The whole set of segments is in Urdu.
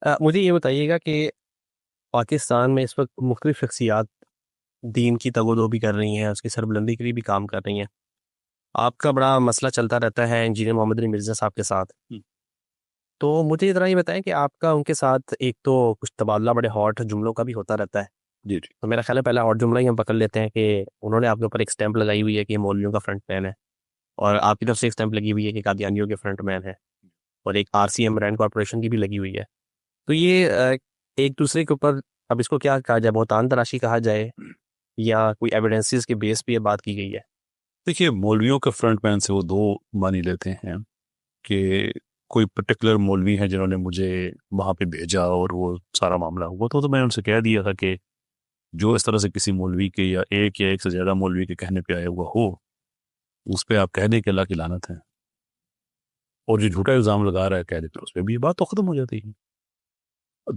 مجھے یہ بتائیے گا کہ پاکستان میں اس وقت مختلف شخصیات دین کی تگ و دو بھی کر رہی ہیں، اس کی سربلندی کے لیے بھی کام کر رہی ہیں. آپ کا بڑا مسئلہ چلتا رہتا ہے انجینئر محمد علی مرزا صاحب کے ساتھ. تو مجھے ذرا یہ بتائیں کہ آپ کا ان کے ساتھ ایک تو کچھ تبادلہ بڑے ہاٹ جملوں کا بھی ہوتا رہتا ہے. جی جی تو میرا خیال ہے پہلا ہاٹ جملہ ہی ہم پکڑ لیتے ہیں کہ انہوں نے آپ کے اوپر ایک سٹیمپ لگائی ہوئی ہے کہ یہ مولویوں کا فرنٹ مین ہے، اور آپ کی طرف سے ایک سٹیمپ لگی ہوئی ہے کہ قادیانیوں کے فرنٹ مین ہے، اور ایک RCM رینڈ کارپوریشن کی بھی لگی ہوئی ہے. تو یہ ایک دوسرے کے اوپر اب اس کو کیا کہا جائے، بہتان تراشی کہا جائے یا کوئی ایویڈنسز کے بیس پہ یہ بات کی گئی ہے؟ دیکھیے، مولویوں کے فرنٹ مین سے وہ دو معنی لیتے ہیں کہ کوئی پرٹیکولر مولوی ہے جنہوں نے مجھے وہاں پہ بھیجا اور وہ سارا معاملہ ہوا. تو میں نے ان سے کہہ دیا تھا کہ جو اس طرح سے کسی مولوی کے یا ایک سے زیادہ مولوی کے کہنے پہ آیا ہوا ہو، اس پہ آپ کہہ دیں کہ اللہ کی لعنت ہے، اور جو جھوٹا الزام لگا رہا ہے کہہ دیں پھر اس پہ بھی یہ بات تو ختم ہو جاتی ہے.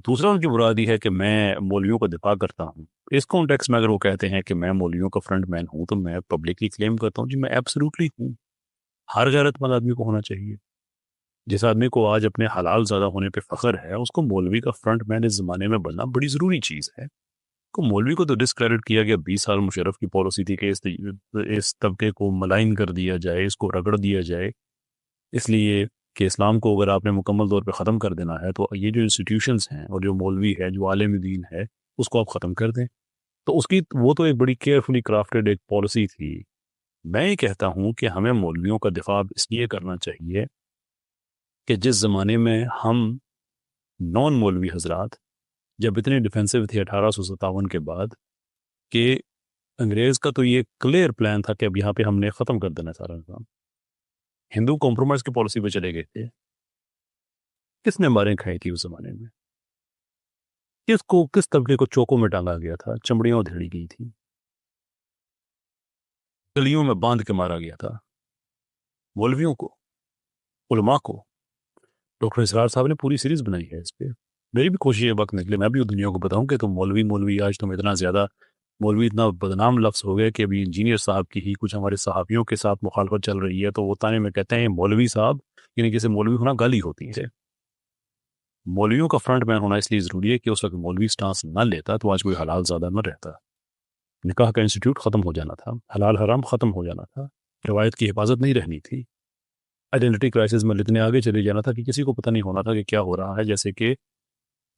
دوسرا ان کی مرادی ہے کہ میں مولویوں کا دفاع کرتا ہوں. اس کانٹیکس میں اگر وہ کہتے ہیں کہ میں مولویوں کا فرنٹ مین ہوں تو میں پبلکلی کلیم کرتا ہوں جی میں ایبسلیوٹلی ہوں. ہر غیرت مند آدمی کو ہونا چاہیے. جس آدمی کو آج اپنے حلال زیادہ ہونے پہ فخر ہے، اس کو مولوی کا فرنٹ مین اس زمانے میں بننا بڑی ضروری چیز ہے. کو مولوی کو تو ڈسکریڈٹ کیا گیا. 20 سال مشرف کی پالیسی تھی کہ اس طبقے کو ملائن کر دیا جائے، اس کو رگڑ دیا جائے، اس لیے کہ اسلام کو اگر آپ نے مکمل طور پہ ختم کر دینا ہے تو یہ جو انسٹیٹیوشنز ہیں اور جو مولوی ہے، جو عالم دین ہے، اس کو آپ ختم کر دیں. تو اس کی وہ تو ایک بڑی کیئرفلی کرافٹڈ ایک پالیسی تھی. میں یہ کہتا ہوں کہ ہمیں مولویوں کا دفاع اس لیے کرنا چاہیے کہ جس زمانے میں ہم نان مولوی حضرات جب اتنے ڈیفینسو تھے 1857 کے بعد، کہ انگریز کا تو یہ کلیئر پلان تھا کہ اب یہاں پہ ہم نے ختم کر دینا سارا نظام. ہندو کمپرومائز کی پالیسی پہ چلے گئے تھے. کس نے ماریں کھائی تھی اس زمانے میں؟ کس طبقے کو چوکوں میں ڈالا گیا تھا، چمڑیاں ادھیڑی گئی تھی، گلیوں میں باندھ کے مارا گیا تھا؟ مولویوں کو، علماء کو. ڈاکٹر اسرار صاحب نے پوری سیریز بنائی ہے اس پہ. میری بھی کوشش ہے وقت نکلے میں بھی دنیا کو بتاؤں کہ تم مولوی آج تم اتنا زیادہ مولوی اتنا بدنام لفظ ہو گئے کہ ابھی انجینئر صاحب کی ہی کچھ ہمارے صحافیوں کے ساتھ مخالفت چل رہی ہے تو وہ تانے میں کہتے ہیں مولوی صاحب، یعنی جیسے مولوی ہونا گالی ہوتی ہے. مولویوں کا فرنٹ مین ہونا اس لیے ضروری ہے کہ اس وقت مولوی سٹانس نہ لیتا تو آج کوئی حلال زیادہ نہ رہتا. نکاح کا انسٹیٹیوٹ ختم ہو جانا تھا، حلال حرام ختم ہو جانا تھا، روایت کی حفاظت نہیں رہنی تھی، آئیڈینٹی کرائسس میں اتنے آگے چلے جانا تھا کہ کسی کو پتہ نہیں ہونا تھا کہ کیا ہو رہا ہے. جیسے کہ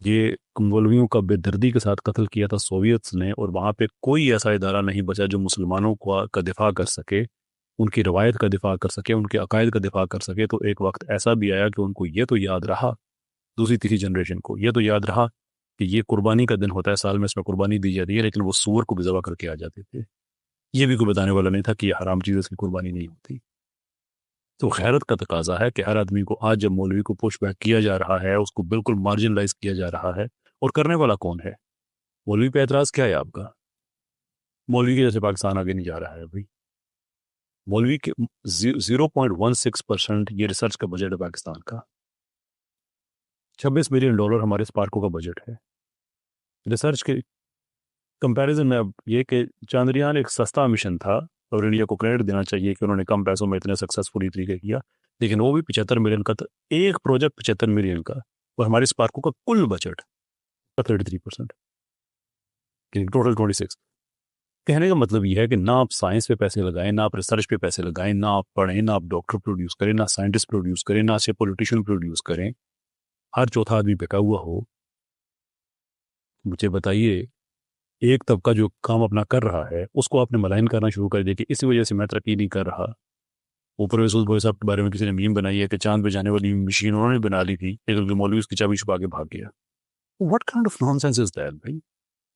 یہ مولویوں کا بے دردی کے ساتھ قتل کیا تھا سوویتس نے، اور وہاں پہ کوئی ایسا ادارہ نہیں بچا جو مسلمانوں کا دفاع کر سکے، ان کی روایت کا دفاع کر سکے، ان کے عقائد کا دفاع کر سکے. تو ایک وقت ایسا بھی آیا کہ ان کو یہ تو یاد رہا، دوسری تیسری جنریشن کو یہ تو یاد رہا کہ یہ قربانی کا دن ہوتا ہے سال میں، اس میں قربانی دی جاتی ہے، لیکن وہ سور کو بھی ذبح کر کے آ جاتے تھے. یہ بھی کوئی بتانے والا نہیں تھا کہ یہ حرام چیز اس کی قربانی نہیں ہوتی. تو غیرت کا تقاضا ہے کہ ہر آدمی کو آج جب مولوی کو پش بیک کیا جا رہا ہے، اس کو بالکل مارجنلائز کیا جا رہا ہے، اور کرنے والا کون ہے؟ مولوی پہ اعتراض کیا ہے آپ کا؟ مولوی کی جیسے پاکستان آگے نہیں جا رہا ہے بھائی. مولوی کے 0.16% یہ ریسرچ کا بجٹ ہے پاکستان کا. $26 ملین ہمارے اسپارکو کا بجٹ ہے ریسرچ کے کمپیریزن میں. اب یہ کہ چاندریان ایک سستا مشن تھا اور انڈیا کو کریڈٹ دینا چاہیے کہ انہوں نے کم پیسوں میں اتنے سکسیسفلی طریقے کیا، لیکن وہ بھی 75 ملین کا تھا. ایک پروجیکٹ 75 ملین کا، اور ہماری اسپارکو کا کل بجٹ 33%، ٹوٹل 26. کہنے کا مطلب یہ ہے کہ نہ آپ سائنس پہ پیسے لگائیں، نہ آپ ریسرچ پہ پیسے لگائیں، نہ آپ پڑھیں، نہ آپ ڈاکٹر پروڈیوس کریں، نہ سائنٹسٹ پروڈیوس کریں، نہ اچھے پولیٹیشین پروڈیوس کریں. ہر چوتھا آدمی بکا ہوا ہو. مجھے بتائیے، ایک طبقہ جو کام اپنا کر رہا ہے اس کو آپ نے ملائن کرنا شروع کر دیا کہ اسی وجہ سے میں ترقی نہیں کر رہا. اوپر ویسوس بھائی صاحب کے بارے میں کسی نے میم بنائی ہے کہ چاند پہ جانے والی مشین انہوں نے بنا لی تھی، لیکن مولوی اس کی چابی چھپا کے بھاگ گیا. What kind of non sense is that بھائی؟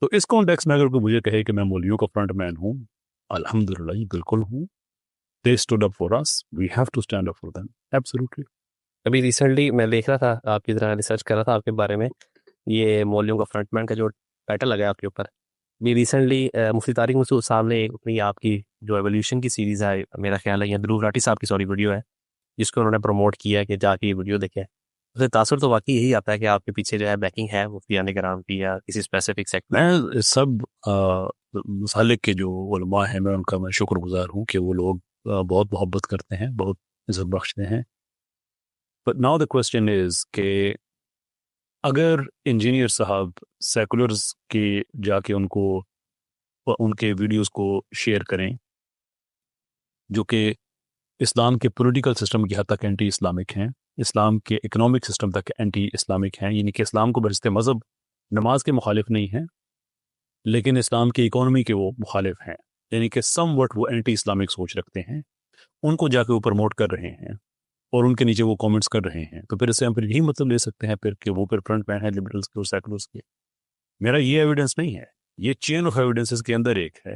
تو اس کانٹیکس میں اگر کوئی مجھے کہے کہ میں مولویوں کا فرنٹ مین ہوں، الحمدللہ یہ بالکل ہوں. They stood up for us. We have to stand up for them. Absolutely. ابھی ریسنٹلی میں دیکھ رہا تھا، آپ کی طرح ریسرچ کر رہا تھا آپ کے بارے میں، یہ مولویوں کا فرنٹ مین کا جو ٹائٹل لگا ہے آپ کے اوپر. ابھی ریسنٹلی مفتی طارق مسعود صاحب نے اپنی آپ کی جو ایولیوشن کی سیریز ہے، میرا خیال ہے یہ دھروب راٹھی صاحب کی ویڈیو ہے جس کو انہوں نے پروموٹ کیا کہ جا کے یہ ویڈیو دیکھیں. اسے تاثر تو واقعی یہی آتا ہے کہ آپ کے پیچھے جو ہے بیکنگ ہے مفتیان کرام کی یا کسی اسپیسیفک سیکٹر. میں سب مسالک کے جو علماء ہیں میں ان کا میں شکر گزار ہوں کہ وہ لوگ بہت محبت کرتے ہیں، بہت عزت بخشتے ہیں. But now the question is کہ اگر انجینئر صاحب سیکولرز کے جا کے ان کے ویڈیوز کو شیئر کریں جو کہ اسلام کے پولیٹیکل سسٹم کی حد تک اینٹی اسلامک ہیں، اسلام کے اکنامک سسٹم تک اینٹی اسلامک ہیں، یعنی کہ اسلام کو برستے مذہب نماز کے مخالف نہیں ہیں لیکن اسلام کی اکانومی کے وہ مخالف ہیں، یعنی کہ سم وٹ وہ اینٹی اسلامک سوچ رکھتے ہیں، ان کو جا کے وہ پروموٹ کر رہے ہیں اور ان کے نیچے وہ کامنٹس کر رہے ہیں، تو پھر اس سے ہم پھر یہی مطلب لے سکتے ہیں پھر کہ وہ پھر فرنٹ مین ہے لبرلز کے اور سیکولرز کے. میرا یہ ایویڈنس نہیں ہے، یہ چین آف ایویڈنسز کے اندر ایک ہے.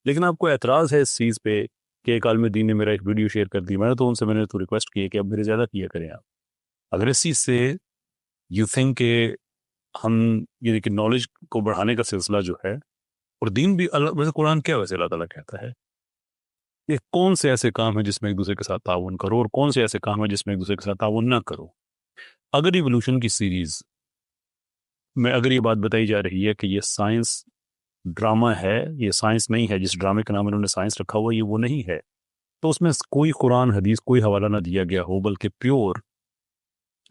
لیکن آپ کو اعتراض ہے اس چیز پہ کہ ایک عالم دین نے میرا ایک ویڈیو شیئر کر دی، میں نے تو ریکویسٹ کی ہے کہ اب میرے زیادہ کیا کریں آپ. اگر اس چیز سے یو تھنک کہ ہم یعنی کہ نالج کو بڑھانے کا سلسلہ جو ہے اور دین بھی ویسے قرآن کیا ویسے اللہ تعالیٰ کہتا ہے کہ کون سے ایسے کام ہیں جس میں ایک دوسرے کے ساتھ تعاون کرو اور کون سے ایسے کام ہیں جس میں ایک دوسرے کے ساتھ تعاون نہ کرو. اگر ایوولوشن کی سیریز میں اگر یہ بات بتائی جا رہی ہے کہ یہ سائنس ڈرامہ ہے، یہ سائنس نہیں ہے، جس ڈرامے کا نام انہوں نے سائنس رکھا ہوا یہ وہ نہیں ہے، تو اس میں کوئی قرآن حدیث کوئی حوالہ نہ دیا گیا ہو بلکہ پیور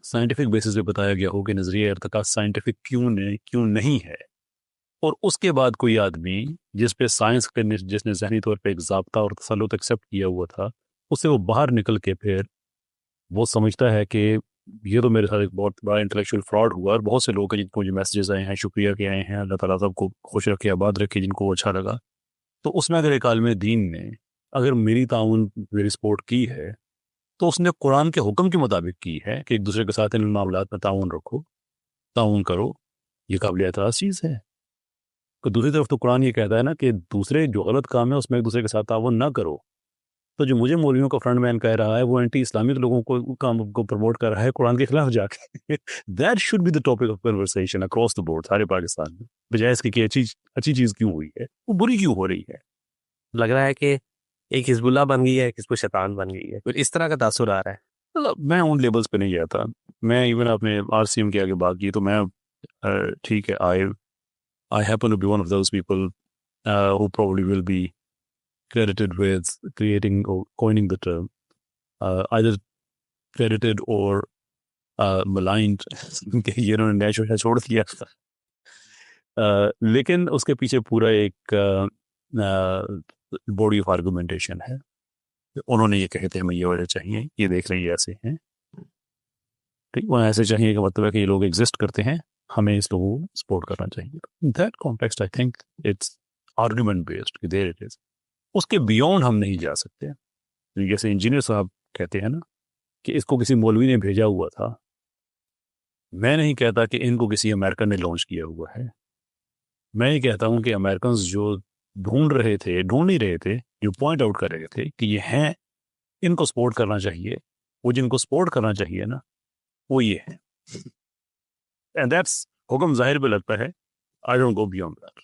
سائنٹیفک بیسس پہ بتایا گیا ہو کہ نظریہ ارتقاء سائنٹیفک کیوں نہیں ہے، اور اس کے بعد کوئی آدمی جس پہ سائنس کے جس نے ذہنی طور پہ ایک ضابطہ اور تسلط ایکسیپٹ کیا ہوا تھا، اس سے وہ باہر نکل کے پھر وہ سمجھتا ہے کہ یہ تو میرے ساتھ ایک بہت بڑا انٹلیکچوئل فراڈ ہوا، اور بہت سے لوگ ہیں جن کو جو میسیجز آئے ہیں شکریہ کے آئے ہیں، اللہ تعالیٰ سب کو خوش رکھے آباد رکھے جن کو وہ اچھا لگا. تو اس میں اگر ایک عالم دین نے اگر میری سپورٹ کی ہے تو اس نے قرآن کے حکم کے مطابق کی ہے کہ ایک دوسرے کے ساتھ ان معاملات میں تعاون کرو، یہ قابل اعتراض چیز ہے. تو دوسری طرف تو قرآن یہ کہتا ہے نا کہ دوسرے جو غلط کام ہے اس میں ایک دوسرے کے ساتھ تعاون نہ کرو. تو جو مجھے مولویوں کا فرنٹ مین کہہ رہا ہے وہ اینٹی اسلامک لوگوں کو کام کو پروموٹ کر رہا ہے قرآن کے خلاف جا کے. That should be the topic of conversation across the board سارے پاکستان میں، بجائے اس کی کہ اچھی چیز کیوں ہوئی ہے، وہ بری کیوں ہو رہی ہے. لگ رہا ہے کہ ایک حزب اللہ بن گئی ہے، ایک حزب شیطان بن گئی ہے، پھر اس طرح کا تاثر آ رہا ہے. میں ان لیبلز پہ نہیں گیا تھا، میں ایون اپنے RCM کے آگے بات کی تو میں ٹھیک ہے I happen to be one of those people who probably will be credited with creating or coining the term, either credited or maligned کہ یہ انہوں نے نیچر چھوڑ دیا تھا. لیکن اس کے پیچھے پورا ایک باڈی آف آرگومنٹیشن ہے. انہوں نے یہ کہے تھے ہمیں یہ وجہ چاہیے، یہ دیکھ رہے ہیں یہ ایسے ہیں، ٹھیک، وہ ایسے چاہیے کہ مطلب ہے کہ یہ لوگ ایگزسٹ کرتے ہیں، ہمیں اس لوگوں کو سپورٹ کرنا چاہیے. That context I think it's argument based کہ دیر اٹ از. اس کے بیونڈ ہم نہیں جا سکتے. جیسے انجینئر صاحب کہتے ہیں نا کہ اس کو کسی مولوی نے بھیجا ہوا تھا، میں نہیں کہتا کہ ان کو کسی امریکن نے لانچ کیا ہوا ہے. میں یہ کہتا ہوں کہ امریکنز جو ڈھونڈ نہیں رہے تھے، جو پوائنٹ آؤٹ کر رہے تھے کہ یہ ہیں، ان کو سپورٹ کرنا چاہیے، وہ جن کو سپورٹ کرنا چاہیے نا وہ یہ ہے. اینڈ دیٹس حکم ظاہر پہ لگتا ہے. I don't go beyond that.